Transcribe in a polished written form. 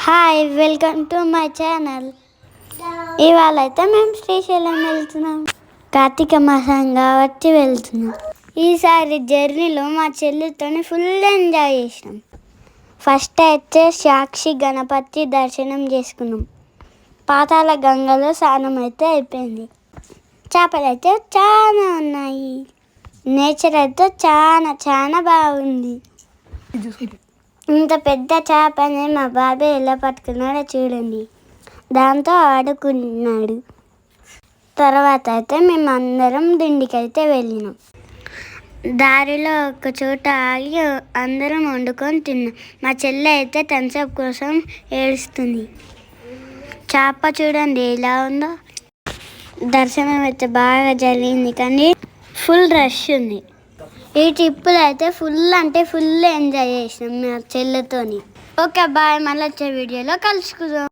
Hi, welcome to my channel. ఇవాళ అయితే మేము శ్రీశైలం వెళ్తున్నాం. కార్తీక మాసం కాబట్టి వెళ్తున్నాం. ఈసారి జర్నీలో మా చెల్లితో ఫుల్ ఎంజాయ్ చేసినాం. ఫస్ట్ అయితే సాక్షి గణపతి దర్శనం చేసుకున్నాం. పాతాళ గంగలో స్నానం అయితే అయిపోయింది. చేపలు అయితే చాలా ఉన్నాయి. నేచర్ అయితే చాలా చాలా బాగుంది. ఇంత పెద్ద చేపని మా బాబాయ్ ఎలా పట్టుకున్నాడో చూడండి. దాంతో ఆడుకున్నాడు. తర్వాత అయితే మేము అందరం దిండికైతే వెళ్ళినాం. దారిలో ఒక చోట ఆగి అందరం వండుకొని తిన్నాం. మా చెల్లె అయితే థమ్స్అప్ కోసం ఏడుస్తుంది. చేప చూడండి ఎలా ఉందో. దర్శనం అయితే బాగా జరిగింది, కానీ ఫుల్ రష్ ఉంది. ఈ ట్రిప్పులు అయితే ఫుల్ అంటే ఫుల్ ఎంజాయ్ చేసినాం మా చెల్లెతోని. ఓకే బాయ్, మళ్ళీ వచ్చే వీడియోలో కలుసుకుందాం.